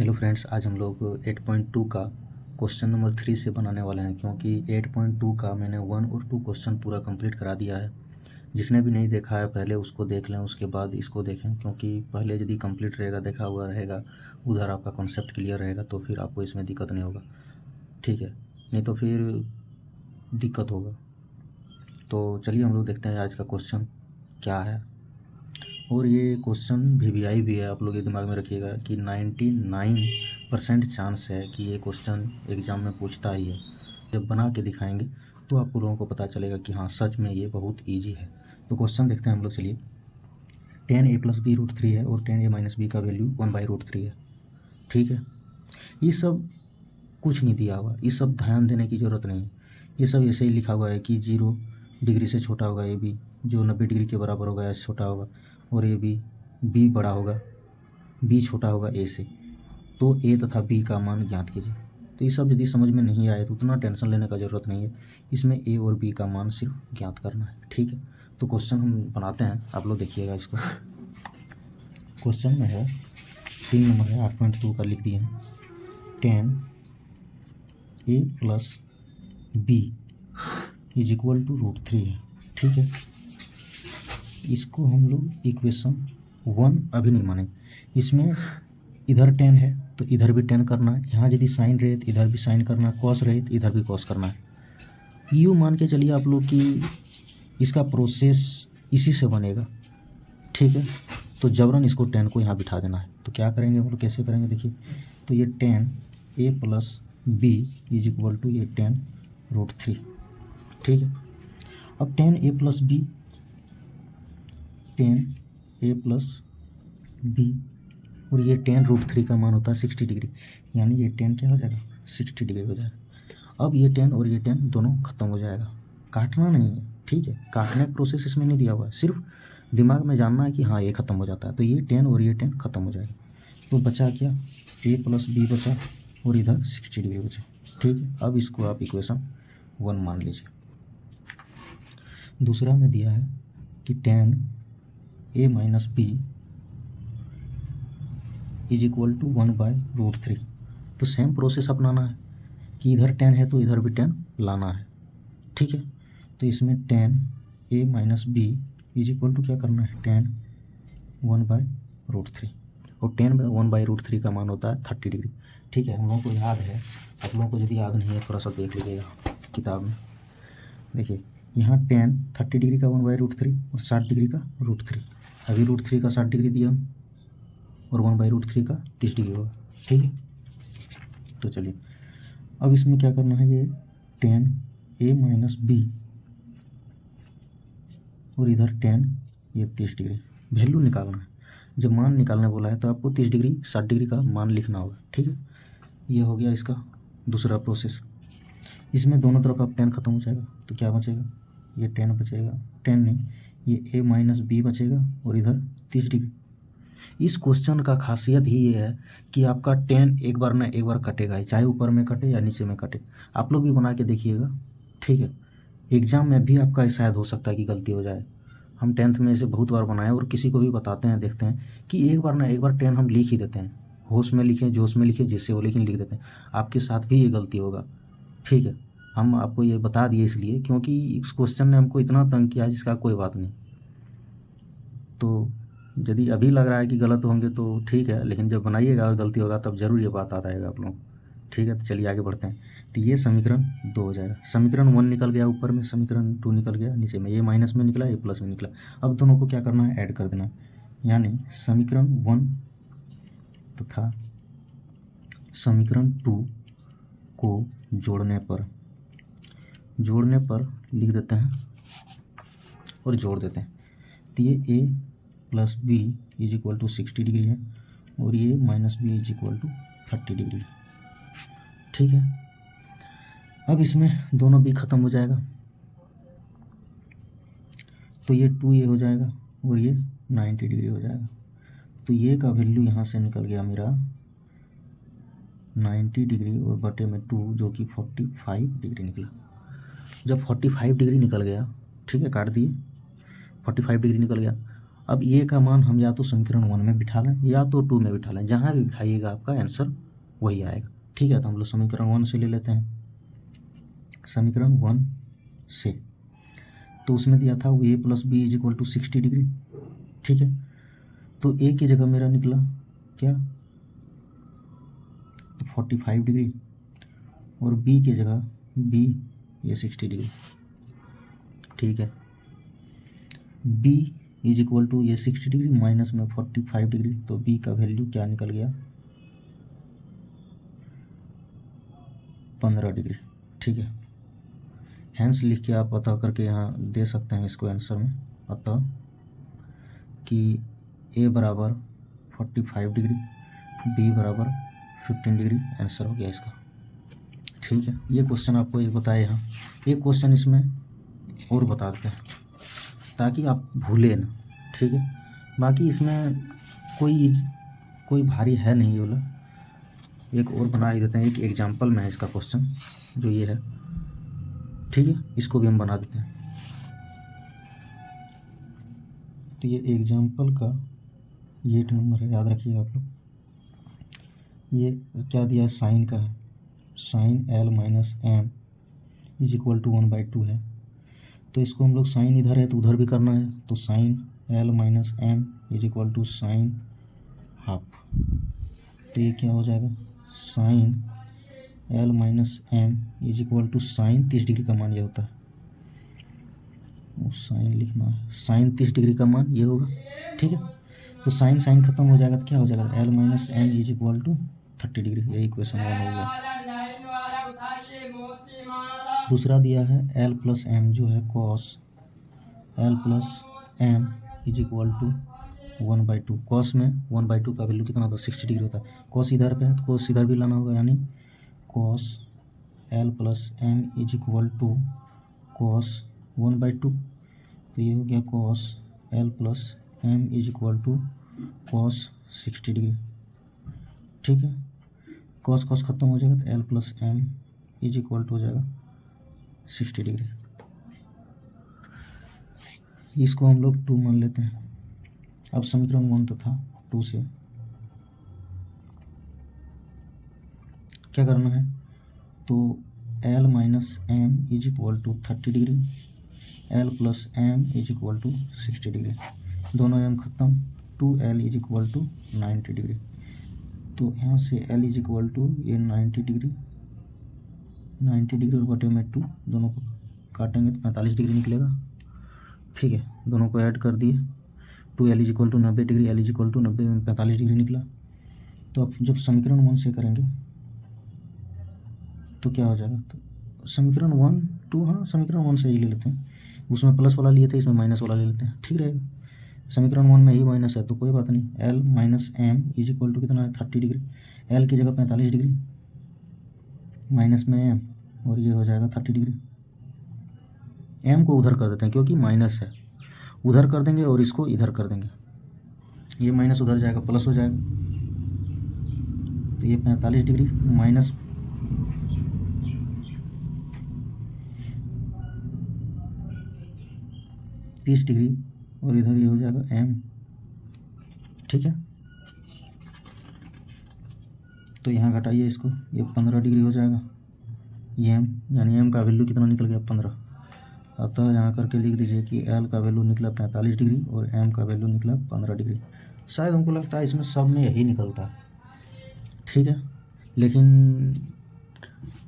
Hello friends, आज हम लोग 8.2 का क्वेश्चन नंबर 3 से बनाने वाले हैं, क्योंकि 8.2 का मैंने 1 और 2 क्वेश्चन पूरा कंप्लीट करा दिया है। जिसने भी नहीं देखा है पहले उसको देख लें, उसके बाद इसको देखें, क्योंकि पहले यदि कंप्लीट रहेगा, देखा हुआ रहेगा, उधर आपका कॉन्सेप्ट क्लियर रहेगा, तो फिर आपको इसमें दिक्कत नहीं होगा। ठीक है, नहीं तो फिर दिक्कत होगा। तो चलिए हम लोग देखते हैं आज का क्वेश्चन क्या है। और ये क्वेश्चन वीवीआई भी है, आप लोग ये दिमाग में रखिएगा कि 99% चांस है कि ये क्वेश्चन एग्ज़ाम में पूछता ही है। जब बना के दिखाएंगे तो आप लोगों को पता चलेगा कि हाँ सच में ये बहुत इजी है। तो क्वेश्चन देखते हैं हम लोग। चलिए, 10a + b√3 है और 10a - b का वैल्यू 1/√3 है। ठीक है, ये सब कुछ नहीं दिया हुआ, ये सब ध्यान देने की ज़रूरत नहीं है। ये सब ऐसे ही लिखा हुआ है कि 0 डिग्री से छोटा होगा ए बी, जो 90 डिग्री के बराबर होगा एस छोटा होगा, और ए बी बड़ा होगा, बी छोटा होगा ए से। तो ए तथा बी का मान ज्ञात कीजिए। तो ये सब यदि समझ में नहीं आए तो उतना टेंशन लेने का ज़रूरत नहीं है, इसमें ए और बी का मान सिर्फ ज्ञात करना है। ठीक है, तो क्वेश्चन हम बनाते हैं, आप लोग देखिएगा इसको। क्वेश्चन में है 3 नंबर है, 8.2 का लिख दिए हैं। 10a + b = √3 है। ठीक है, इसको हम लोग इक्वेशन 1 अभी नहीं माने। इसमें इधर 10 है तो इधर भी 10 करना है, यहाँ यदि साइन रहे तो इधर भी साइन करना है, कॉस रहे तो इधर भी कॉस करना है। यूँ मान के चलिए आप लोग कि इसका प्रोसेस इसी से बनेगा। ठीक है, तो जबरन इसको 10 को यहाँ बिठा देना है। तो क्या करेंगे हम लोग, कैसे करेंगे देखिए। तो ये 10a + b = ये 10√3। ठीक है, अब 10a + b 10a + b और ये 10√3 का मान होता है 60 डिग्री, यानी ये 10 क्या हो जाएगा, 60 डिग्री हो जाएगा। अब ये 10 और ये 10 दोनों खत्म हो जाएगा, काटना नहीं है। ठीक है, काटने का प्रोसेस इसमें नहीं दिया हुआ है, सिर्फ दिमाग में जानना है कि हाँ ये ख़त्म हो जाता है। तो ये 10 और ये 10 खत्म हो जाएगा। तो बचा क्या, a + b बचा और इधर 60 डिग्री बचा। ठीक है, अब इसको आप इक्वेशन 1 मान लीजिए। दूसरा में दिया है कि 10a - b = 1/√3। तो सेम प्रोसेस अपनाना है कि इधर 10 है तो इधर भी 10 लाना है। ठीक है, तो इसमें 10a - b = क्या करना है, 10 1/√3, और 10 1/√3 का मान होता है 30 डिग्री। ठीक है, हम लोगों को याद है, आप लोगों को यदि याद नहीं है थोड़ा सा देख लीजिएगा किताब में। देखिए यहाँ 10 30 डिग्री का 1/√3 और 60 डिग्री का √3। अभी √3 का 60 डिग्री दिया और 1/√3 का 30 डिग्री होगा। ठीक है, तो चलिए अब इसमें क्या करना है, ये 10a - b और इधर 10, ये 30 डिग्री वैल्यू निकालना है। जब मान निकालने बोला है तो आपको 30 डिग्री 60 डिग्री का मान लिखना होगा। ठीक है, ये हो गया इसका दूसरा प्रोसेस। इसमें दोनों तरफ अब 10 खत्म हो जाएगा तो क्या बचेगा, ये 10 बचेगा, 10 नहीं, ये a - b बचेगा और इधर 30 डिग्री। इस क्वेश्चन का खासियत ही ये है कि आपका 10 एक बार ना एक बार कटेगा ही, चाहे ऊपर में कटे या नीचे में कटे। आप लोग भी बना के देखिएगा। ठीक है, एग्ज़ाम में भी आपका शायद हो सकता है कि गलती हो जाए। हम 10th में इसे बहुत बार बनाए और किसी को भी बताते हैं, देखते हैं कि एक बार ना एक बार 10 हम लिख ही देते हैं, होश में लिखें जोश में लिखें जिससे वो, लेकिन लिख देते हैं। आपके साथ भी ये गलती होगा। ठीक है, हम आपको ये बता दिए इसलिए क्योंकि इस क्वेश्चन ने हमको इतना तंग किया जिसका कोई बात नहीं। तो यदि अभी लग रहा है कि गलत होंगे तो ठीक है, लेकिन जब बनाइएगा और गलती होगा तब ज़रूर ये बात आता है आप लोगों को। ठीक है, तो चलिए आगे बढ़ते हैं। तो ये समीकरण 2 हो जाएगा। समीकरण 1 निकल गया ऊपर में, समीकरण 2 निकल गया नीचे में, ये माइनस में निकला, ये प्लस में निकला। अब दोनों को क्या करना है, ऐड कर देना है। यानी समीकरण 1 तथा समीकरण 2 को जोड़ने पर लिख देते हैं और जोड़ देते हैं। तो ये a + b = 60 डिग्री है और ये -b = 30 डिग्री है। ठीक है, अब इसमें दोनों भी ख़त्म हो जाएगा तो ये 2a हो जाएगा और ये 90 डिग्री हो जाएगा। तो ये का वैल्यू यहाँ से निकल गया मेरा 90 डिग्री और बटे में 2 जो कि 45 डिग्री निकला। जब 45 डिग्री निकल गया, ठीक है, काट दिए, 45 डिग्री निकल गया। अब ये का मान हम या तो समीकरण 1 में बिठा लें या तो 2 में बिठा लें, जहाँ भी बिठाइएगा आपका आंसर वही आएगा। ठीक है, तो हम लोग समीकरण 1 से ले लेते हैं। समीकरण 1 से तो उसमें दिया था A plus B is equal to 60 degree. ठीक है, तो ए की जगह मेरा निकला क्या, तो 45 डिग्री, और बी की जगह बी ये 60 डिग्री। ठीक है, बी इज इक्वल टू ये 60 डिग्री माइनस में 45 डिग्री, तो बी का वैल्यू क्या निकल गया, 15 डिग्री। ठीक है, हैंस लिख के आप पता करके यहाँ दे सकते हैं इसको आंसर में, अतः कि ए बराबर 45 डिग्री, बी बराबर 15 डिग्री आंसर हो गया इसका। ठीक है, ये क्वेश्चन आपको एक बताया यहाँ, एक क्वेश्चन इसमें और बता देते हैं ताकि आप भूलें ना। ठीक है, बाकी इसमें कोई भारी है नहीं ये वाला, एक और बना ही देते हैं, एक एग्जाम्पल में है इसका क्वेश्चन जो ये है। ठीक है, इसको भी हम बना देते हैं। तो ये एग्जाम्पल का 8 नंबर है, याद रखिएगा आप लोग। ये क्या दिया है, साइन का है, sine l minus m is equal to 1/2 है। तो इसको हम लोग साइन इधर है तो उधर भी करना है, तो sine l minus m is equal to sine half. तो ये क्या हो जाएगा, sine l minus m is equal to sine 30 degree का मान ये होता है, साइन लिखना है, साइन 30 डिग्री का मान ये होगा। ठीक है, तो साइन साइन खत्म हो जाएगा तो क्या हो जाएगा, l minus m is equal to 30 degree. यही इक्वेशन 1 हो गया। दूसरा दिया है एल प्लस एम जो है cos l plus m is equal to 1/2। Cos में 1/2 का वैल्यू कितना होता है, 60 डिग्री होता है। कॉस इधर पे है तो कॉस इधर भी लाना होगा, यानी cos l plus m is equal to cos 1/2। तो ये हो गया cos l plus m is equal to cos 60 degree. ठीक है, कॉस कॉस खत्म हो जाएगा तो l plus m is equal to हो जाएगा 60 डिग्री। इसको हम लोग 2 मान लेते हैं। अब समीकरण 1 तथा 2 से क्या करना है, तो l minus m is equal to 30 degree, l plus m is equal to 60 degree, दोनों एम खत्म, 2l is equal to 90 degree. तो यहाँ से l इज इक्वल टू ये 90 डिग्री, 90 डिग्री और बटे में 2, दोनों को काटेंगे तो 45 डिग्री निकलेगा। ठीक है, दोनों को ऐड कर दिए, 2l is equal to 90 degree, l is equal to 90 में 45 डिग्री निकला। तो अब जब समीकरण 1 से करेंगे तो क्या हो जाएगा, तो समीकरण 1 2, हाँ समीकरण 1 से ही ले लेते हैं, उसमें प्लस वाला लिए थे इसमें माइनस वाला ले लेते हैं, ठीक रहेगा। समीकरण 1 में ही माइनस है तो कोई बात नहीं, l minus m is equal to कितना है 30 डिग्री, एल की जगह 45 डिग्री माइनस में एम, और ये हो जाएगा 30 डिग्री। एम को उधर कर देते हैं क्योंकि माइनस है, उधर कर देंगे और इसको इधर कर देंगे, ये माइनस उधर जाएगा प्लस हो जाएगा, तो ये 45 डिग्री माइनस 30 डिग्री और इधर ये हो जाएगा एम। ठीक है, तो यहाँ घटाइए इसको, ये 15 डिग्री हो जाएगा, ये एम, यानी एम का वैल्यू कितना निकल गया 15। अतः यहाँ करके लिख दीजिए कि एल का वैल्यू निकला 45 डिग्री और एम का वैल्यू निकला 15 डिग्री। शायद हमको लगता है इसमें सब में यही निकलता है। ठीक है, लेकिन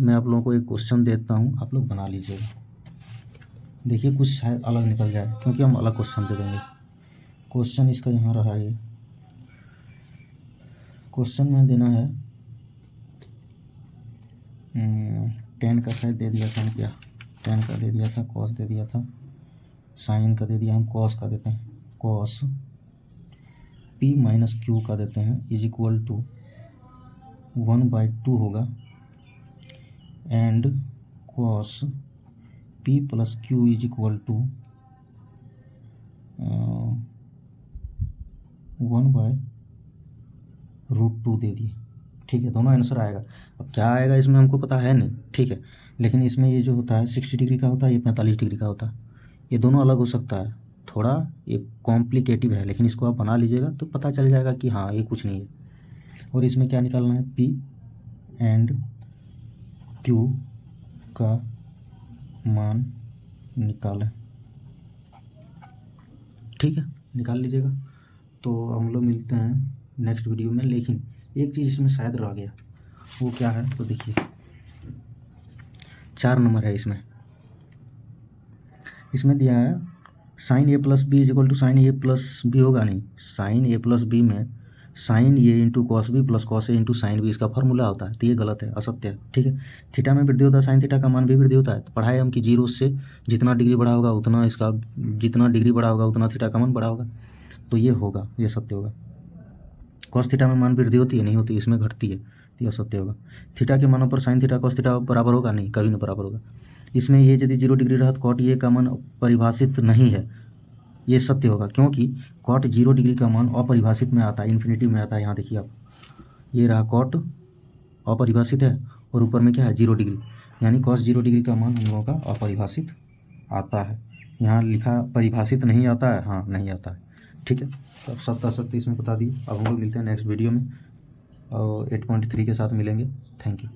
मैं आप लोगों को एक क्वेश्चन देता हूँ, आप लोग बना लीजिएगा, देखिए कुछ शायद अलग निकल जाए, क्योंकि हम अलग क्वेश्चन दे देंगे। क्वेश्चन इसका यहाँ रहा, ये क्वेश्चन में देना है 10 का शायद दे दिया था क्या, 10 का दे दिया था, कॉस दे दिया था, साइन का दे दिया, हम कॉस का देते हैं, कॉस p माइनस क्यू का देते हैं इज इक्वल टू 1/2 होगा, and cos p plus q is equal to 1/√2 दे दिए। ठीक है, दोनों आंसर आएगा। अब क्या आएगा इसमें हमको पता है नहीं, ठीक है, लेकिन इसमें ये जो होता है 60 डिग्री का होता है, ये 45 डिग्री का होता है, ये दोनों अलग हो सकता है, थोड़ा एक कॉम्प्लिकेटिव है, लेकिन इसको आप बना लीजिएगा तो पता चल जाएगा कि हाँ ये कुछ नहीं है। और इसमें क्या निकालना है, पी एंड क्यू का मान निकालें। ठीक है, निकाल लीजिएगा। तो हम लोग मिलते हैं नेक्स्ट वीडियो में। लेकिन एक चीज़ इसमें शायद रह गया, वो क्या है तो देखिए, 4 नंबर है इसमें दिया है sine A plus B is equal to sine A plus B होगा नहीं, साइन ए प्लस बी में sine A into cos B plus cos A into sine B इसका फॉर्मूला होता है। तो ये गलत है, असत्य है। ठीक है, थीटा में वृद्धि होता है, साइन थीटा का मान भी वृद्धि होता है। तो पढ़ाए हम कि 0 से जितना डिग्री बढ़ा होगा उतना इसका, जितना डिग्री बढ़ा होगा उतना थीटा का मान बढ़ा होगा। तो ये होगा, ये सत्य होगा। कॉस थीटा में मान वृद्धि होती है, नहीं होती, इसमें घटती है, तो यह सत्य होगा। थीटा के मानों पर साइन थीटा कॉस थीटा बराबर होगा नहीं, कभी नहीं बराबर होगा। इसमें ये यदि 0 डिग्री रहा तो कॉट ये का मान परिभाषित नहीं है, ये सत्य होगा, क्योंकि कॉट 0 डिग्री का मान अपरिभाषित में आता है, इन्फिनिटिव में आता है। यहाँ देखिए आप, ये रहा कॉट अपरिभाषित है और ऊपर में क्या है 0 डिग्री, यानी कॉस 0 डिग्री का मान हम लोगों का अपरिभाषित आता है। यहाँ लिखा परिभाषित नहीं आता है, हाँ नहीं आता है। ठीक है, तो सब सत्य इसमें बता दिए। अब हम लोग मिलते हैं नेक्स्ट वीडियो में और 8.3 के साथ मिलेंगे। Thank you.